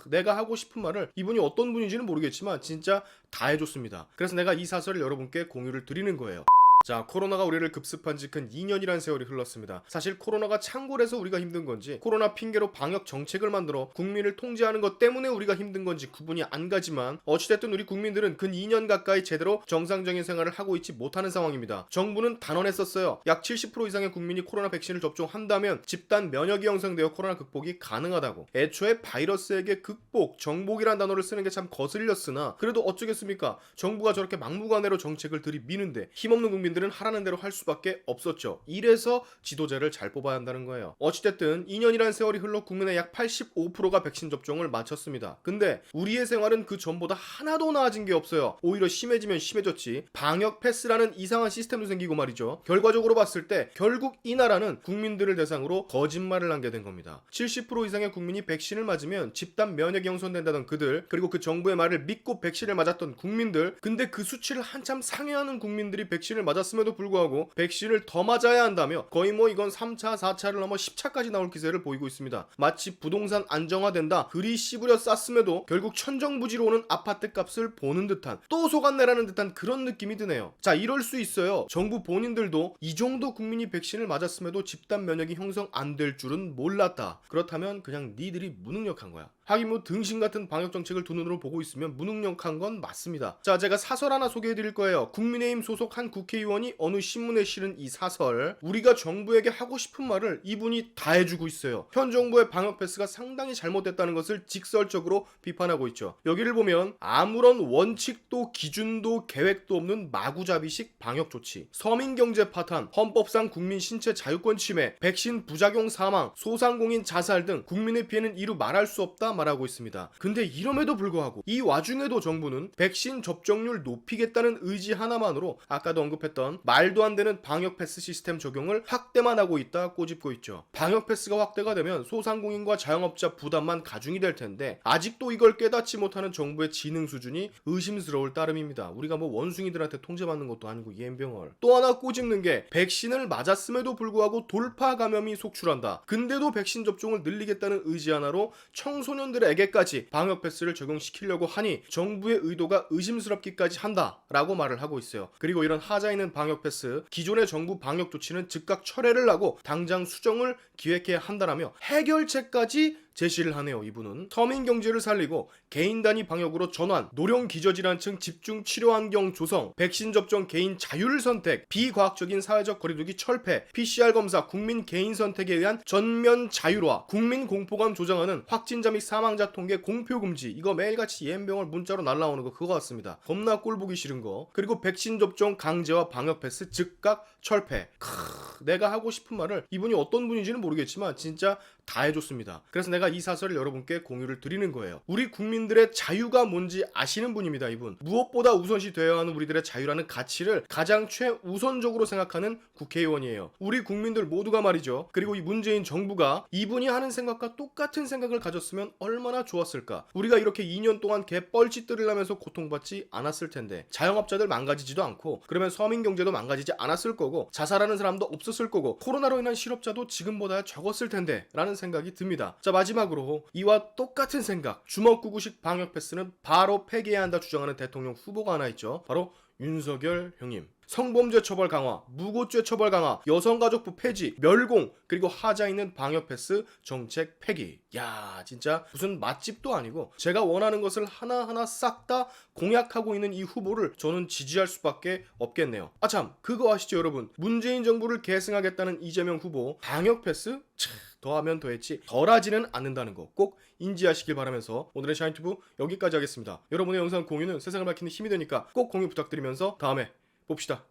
내가 하고 싶은 말을 이분이 어떤 분인지는 모르겠지만 진짜 다 해줬습니다. 그래서 내가 이 사설을 여러분께 공유를 드리는 거예요. 자, 코로나가 우리를 급습한 지 근 2년이란 세월이 흘렀습니다. 사실 코로나가 창궐해서 우리가 힘든 건지, 코로나 핑계로 방역 정책을 만들어 국민을 통제하는 것 때문에 우리가 힘든 건지 구분이 안 가지만, 어찌됐든 우리 국민들은 근 2년 가까이 제대로 정상적인 생활을 하고 있지 못하는 상황입니다. 정부는 단언했었어요. 약 70% 이상의 국민이 코로나 백신을 접종한다면 집단 면역이 형성되어 코로나 극복이 가능하다고. 애초에 바이러스에게 극복, 정복이란 단어를 쓰는 게 참 거슬렸으나 그래도 어쩌겠습니까? 정부가 저렇게 막무가내로 정책을 들이미는데 힘없는 국민들은 하라는 대로 할 수밖에 없었죠. 이래서 지도자를 잘 뽑아야 한다는 거예요. 어찌됐든 2년이란 세월이 흘러 국민의 약 85%가 백신 접종을 마쳤습니다. 근데 우리의 생활은 그 전보다 하나도 나아진 게 없어요. 오히려 심해지면 심해졌지. 방역 패스라는 이상한 시스템도 생기고 말이죠. 결과적으로 봤을 때 결국 이 나라는 국민들을 대상으로 거짓말을 하게 된 겁니다. 70% 이상의 국민이 백신을 맞으면 집단 면역이 형성된다던 그들, 그리고 그 정부의 말을 믿고 백신을 맞았던 국민들, 근데 그 수치를 한참 상회하는 국민들이 백신을 맞았음에도 불구하고 백신을 더 맞아야 한다며 거의 이건 3차, 4차를 넘어 10차까지 나올 기세를 보이고 있습니다. 마치 부동산 안정화된다 그리 씨부려 쌌음에도 결국 천정부지로 오는 아파트 값을 보는 듯한, 또 속았네라는 듯한 그런 느낌이 드네요. 자, 이럴 수 있어요. 정부 본인들도 이 정도 국민이 백신을 맞았음에도 집단 면역이 형성 안 될 줄은 몰랐다. 그렇다면 그냥 니들이 무능력한 거야. 하긴 등신 같은 방역 정책을 두 눈으로 보고 있으면 무능력한 건 맞습니다. 자, 제가 사설 하나 소개해드릴 거예요. 국민의힘 소속 한 국회의원이 어느 신문에 실은 이 사설, 우리가 정부에게 하고 싶은 말을 이분이 다 해주고 있어요. 현 정부의 방역 패스가 상당히 잘못됐다는 것을 직설적으로 비판하고 있죠. 여기를 보면 아무런 원칙도 기준도 계획도 없는 마구잡이식 방역 조치, 서민경제 파탄, 헌법상 국민 신체 자유권 침해, 백신 부작용 사망, 소상공인 자살 등 국민의 피해는 이루 말할 수 없다 말하고 있습니다. 근데 이럼에도 불구하고 이 와중에도 정부는 백신 접종률 높이겠다는 의지 하나만으로 아까도 언급했던 말도 안 되는 방역 패스 시스템 적용을 확대만 하고 있다 꼬집고 있죠. 방역 패스가 확대가 되면 소상공인과 자영업자 부담만 가중이 될 텐데 아직도 이걸 깨닫지 못하는 정부의 지능 수준이 의심스러울 따름입니다. 우리가 원숭이들한테 통제받는 것도 아니고 이엠병을. 또 하나 꼬집는 게 백신을 맞았음에도 불구하고 돌파 감염이 속출한다. 근데도 백신 접종을 늘리겠다는 의지 하나로 청소년들에게까지 방역 패스를 적용시키려고 하니 정부의 의도가 의심스럽기까지 한다라고 말을 하고 있어요. 그리고 이런 하자 있는 방역 패스, 기존의 정부 방역 조치는 즉각 철회를 하고 당장 수정을 기획해야 한다라며 해결책까지 제시를 하네요. 이분은 서민 경제를 살리고 개인 단위 방역으로 전환, 노령 기저질환층 집중 치료 환경 조성, 백신 접종 개인 자율 선택, 비과학적인 사회적 거리두기 철폐, PCR 검사 국민 개인 선택에 의한 전면 자율화, 국민 공포감 조장하는 확진자 및 사망자 통계 공표 금지. 이거 매일같이 예병을 문자로 날라오는 거 그거 같습니다. 겁나 꼴 보기 싫은 거. 그리고 백신 접종 강제와 방역 패스 즉각 철폐. 내가 하고 싶은 말을 이분이 어떤 분인지는 모르겠지만 진짜 다 해줬습니다. 그래서 내가 이 사설을 여러분께 공유를 드리는 거예요. 우리 국민들의 자유가 뭔지 아시는 분입니다. 이분 무엇보다 우선시 되어야 하는 우리들의 자유라는 가치를 가장 최우선적으로 생각하는 국회의원이에요. 우리 국민들 모두가 말이죠. 그리고 이 문재인 정부가 이분이 하는 생각과 똑같은 생각을 가졌으면 얼마나 좋았을까. 우리가 이렇게 2년 동안 개뻘짓들을 하면서 고통받지 않았을 텐데, 자영업자들 망가지지도 않고, 그러면 서민 경제도 망가지지 않았을 거고, 자살하는 사람도 없었을 거고, 코로나로 인한 실업자도 지금보다 적었을 텐데 라는 생각이 듭니다. 자, 마지막으로 이와 똑같은 생각, 주먹구구식 방역 패스는 바로 폐기해야 한다 주장하는 대통령 후보가 하나 있죠. 바로 윤석열 형님. 성범죄 처벌 강화, 무고죄 처벌 강화, 여성가족부 폐지, 멸공, 그리고 하자 있는 방역 패스 정책 폐기. 야, 진짜 무슨 맛집도 아니고 제가 원하는 것을 하나하나 싹 다 공약하고 있는 이 후보를 저는 지지할 수밖에 없겠네요. 아참, 그거 아시죠 여러분? 문재인 정부를 계승하겠다는 이재명 후보 방역 패스? 더하면 더했지 덜하지는 않는다는 거 꼭 인지하시길 바라면서 오늘의 샤인튜브 여기까지 하겠습니다. 여러분의 영상 공유는 세상을 밝히는 힘이 되니까 꼭 공유 부탁드리면서 다음에 봅시다.